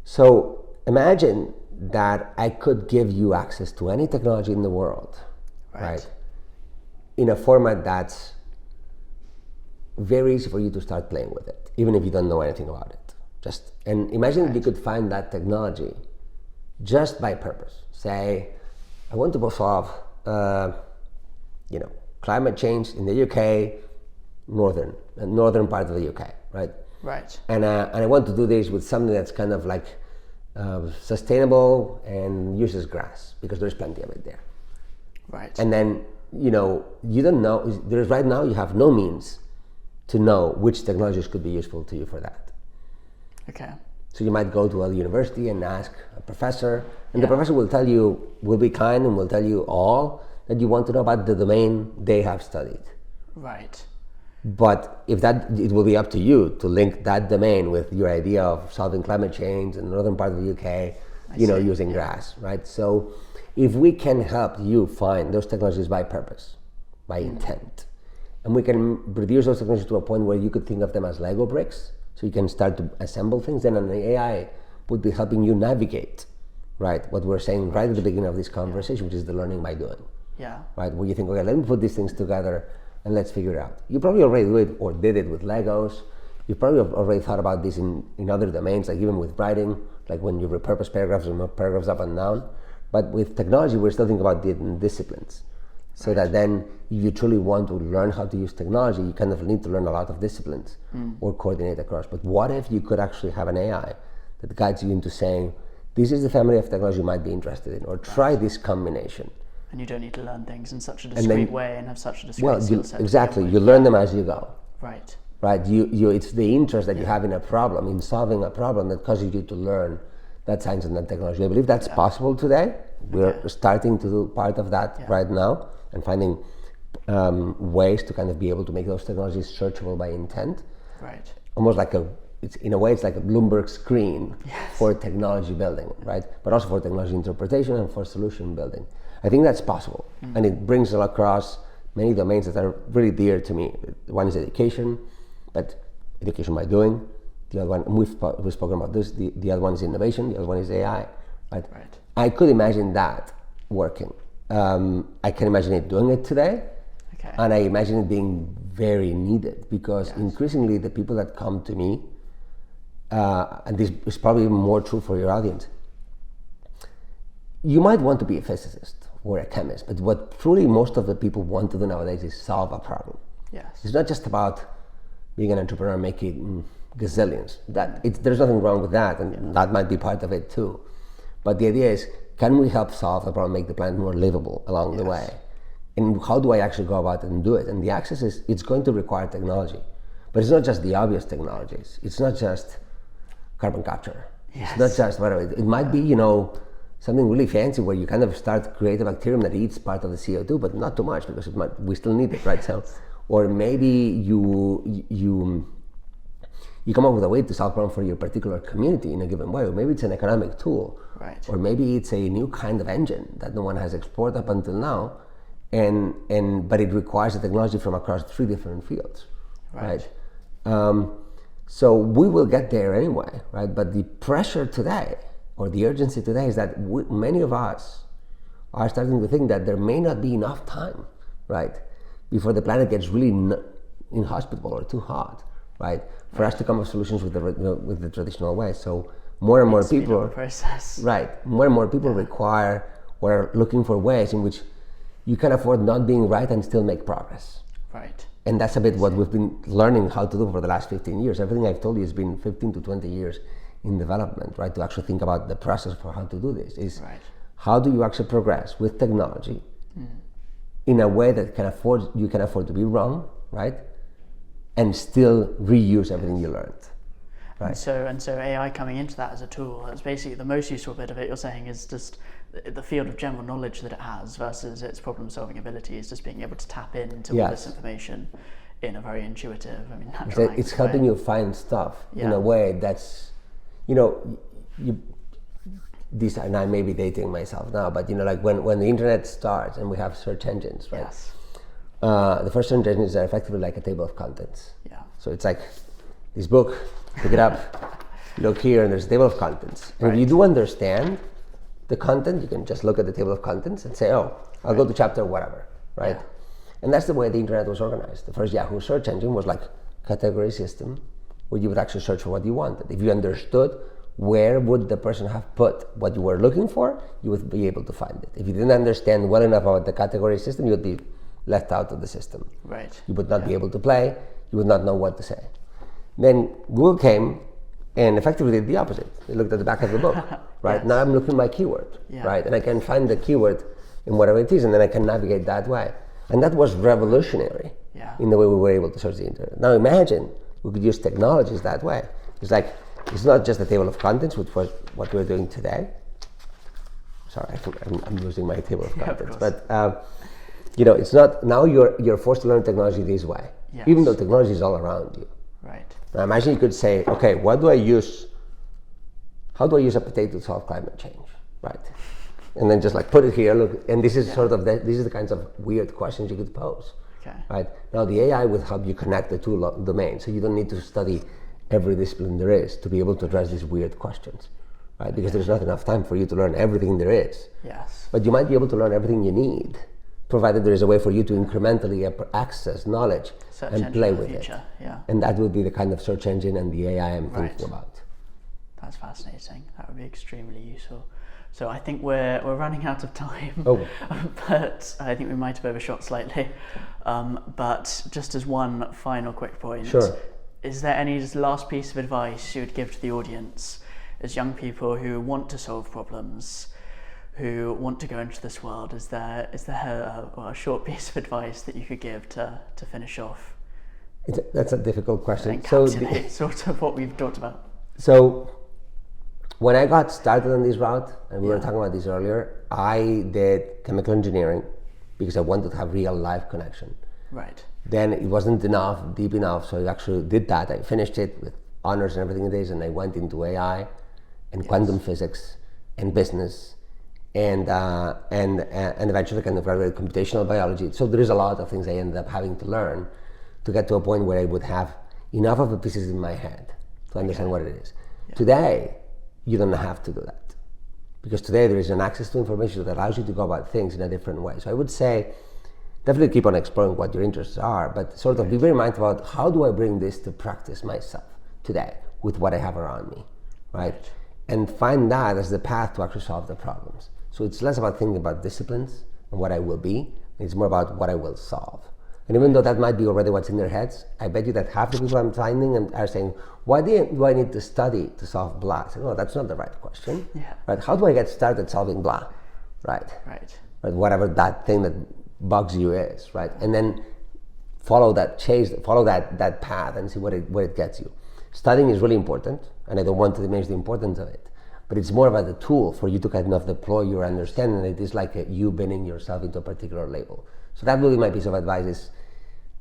so imagine that I could give you access to any technology in the world, right? In a format that's very easy for you to start playing with it, even if you don't know anything about it. And imagine if you could find that technology just by purpose. Say, I want to solve, climate change in the UK, northern part of the UK, right? Right. And I want to do this with something that's kind of like sustainable and uses grass because there's plenty of it there. Right. And then you don't know. Right now you have no means to know which technologies could be useful to you for that. Okay. So you might go to a university and ask a professor, and the professor will be kind and will tell you all that you want to know about the domain they have studied. Right. But it will be up to you to link that domain with your idea of solving climate change in the northern part of the UK, using grass, right? So if we can help you find those technologies by purpose, by intent, and we can reduce those technologies to a point where you could think of them as Lego bricks, so you can start to assemble things, then an AI would be helping you navigate, right? What we're saying right at the beginning of this conversation, which is the learning by doing. Yeah. Right, where you think, okay, let me put these things together and let's figure it out. You probably already do it or did it with Legos. You probably have already thought about this in other domains, like even with writing, like when you repurpose paragraphs and move paragraphs up and down. But with technology, we're still thinking about it in disciplines. So that then, if you truly want to learn how to use technology, you kind of need to learn a lot of disciplines or coordinate across. But what if you could actually have an AI that guides you into saying, this is the family of technology you might be interested in, or try this combination. And you don't need to learn things in such a discrete way and have such a discrete skill set. Exactly, you learn them as you go. Right. Right, it's the interest that you have in a problem, in solving a problem, that causes you to learn that science and that technology. I believe that's possible today. We're starting to do part of that right now and finding ways to kind of be able to make those technologies searchable by intent. Right. Almost like in a way, it's like a Bloomberg screen for technology building, right? But also for technology interpretation and for solution building. I think that's possible, and it brings it across many domains that are really dear to me. One is education, but education by doing. The other one, we've spoken about this, the other one is innovation, the other one is AI. Right? I could imagine that working. I can imagine it doing it today, and I imagine it being very needed, because increasingly the people that come to me, and this is probably even more true for your audience, you might want to be a physicist or a chemist, but what truly most of the people want to do nowadays is solve a problem. It's not just about being an entrepreneur making gazillions. There's nothing wrong with that, and that might be part of it too. But the idea is, can we help solve the problem, make the planet more livable along the way? And how do I actually go about it and do it? And the access is, it's going to require technology. But it's not just the obvious technologies. It's not just carbon capture. It's not just whatever. It might be, something really fancy where you kind of start to create a bacterium that eats part of the CO2, but not too much, because we still need it, right? So, or maybe you come up with a way to solve a problem for your particular community in a given way, or maybe it's an economic tool, or maybe it's a new kind of engine that no one has explored up until now, but it requires a technology from across 3 different fields, right? So we will get there anyway, right? But the pressure today, or the urgency today, is that many of us are starting to think that there may not be enough time, right, before the planet gets really inhospitable or too hot, right, for us to come up with solutions with the traditional way. So more and more people, more and more people require or are looking for ways in which you can afford not being right and still make progress. And that's a bit what we've been learning how to do for the last 15 years. Everything I've told you has been 15 to 20 years in development, right? To actually think about the process for how to do this is how do you actually progress with technology in a way that you can afford to be wrong, right? And still reuse everything you learned. Right. And so AI coming into that as a tool, that's basically the most useful bit of it, you're saying, is just the field of general knowledge that it has versus its problem-solving ability, is just being able to tap into all this information in a very intuitive, natural it's helping you find stuff in a way that's, this, and I may be dating myself now, but like when the internet starts and we have search engines, right? The first search engines are effectively like a table of contents. So it's like this book, pick it up, look here, and there's a table of contents. And if you do understand the content, you can just look at the table of contents and say, oh, I'll go to chapter whatever, right? And that's the way the internet was organized. The first Yahoo search engine was like a category system where you would actually search for what you wanted. If you understood where would the person have put what you were looking for, you would be able to find it. If you didn't understand well enough about the category system, you would be left out of the system. You would not be able to play, you would not know what to say. Then Google came and effectively did the opposite. They looked at the back of the book, right? Now I'm looking at my keyword, right? And I can find the keyword in whatever it is, and then I can navigate that way. And that was revolutionary in the way we were able to search the internet. Now imagine we could use technologies that way. It's like, it's not just a table of contents, which was what we're doing today. Sorry, I'm losing my table of contents. But it's not, now you're forced to learn technology this way, even though technology is all around you. Now imagine you could say, okay, how do I use a potato to solve climate change, right? And then just like put it here, look, and this is this is the kinds of weird questions you could pose, right? Now the AI would help you connect the two domains, so you don't need to study every discipline there is to be able to address these weird questions, right? Because there's not enough time for you to learn everything there is. But you might be able to learn everything you need, provided there is a way for you to incrementally access knowledge and play with it. And that would be the kind of search engine and the AI I'm thinking about. That's fascinating. That would be extremely useful. So I think we're running out of time, but I think we might have overshot slightly. But just as one final quick point, is there any just last piece of advice you would give to the audience as young people who want to solve problems, who want to go into this world? Is there a short piece of advice that you could give to finish off? That's a difficult question. So sort of what we've talked about. So when I got started on this route, and we were talking about this earlier, I did chemical engineering because I wanted to have real life connection. Then it wasn't deep enough, so I actually did that. I finished it with honors and everything it is, and I went into AI and quantum physics and business and eventually kind of graduated computational biology. So there is a lot of things I ended up having to learn to get to a point where I would have enough of the pieces in my head to understand what it is. Yeah. Today, you don't have to do that, because today there is an access to information that allows you to go about things in a different way. So I would say, definitely keep on exploring what your interests are, but sort of be very mindful about how do I bring this to practice myself today with what I have around me, right? And find that as the path to actually solve the problems. So it's less about thinking about disciplines and what I will be, it's more about what I will solve. And even though that might be already what's in their heads, I bet you that half the people I'm finding are saying, why do I need to study to solve blah? I say, no, that's not the right question. Yeah. Right? How do I get started solving blah? Right. Whatever that thing that bugs you is, right? And then follow that path and see where it gets you. Studying is really important, and I don't want to diminish the importance of it, but it's more about the tool for you to kind of deploy your understanding. It is like you bending yourself into a particular label. So that will be my piece of advice is,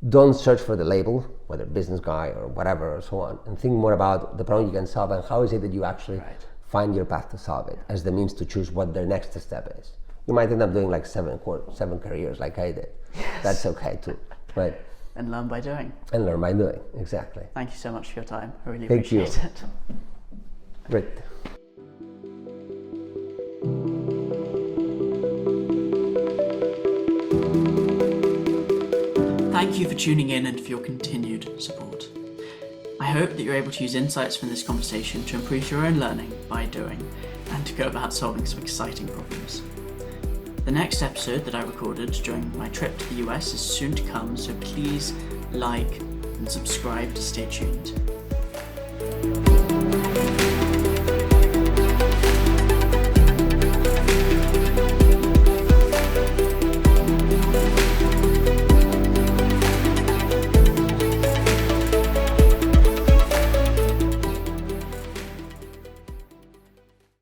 don't search for the label, whether business guy or whatever or so on, and think more about the problem you can solve and how is it that you actually find your path to solve it as the means to choose what their next step is. You might end up doing like seven careers like I did. Yes. That's okay too, right? And learn by doing. And learn by doing, exactly. Thank you so much for your time. I really appreciate it. Great. Thank you for tuning in and for your continued support. I hope that you're able to use insights from this conversation to improve your own learning by doing and to go about solving some exciting problems. The next episode that I recorded during my trip to the US is soon to come, so please like and subscribe to stay tuned.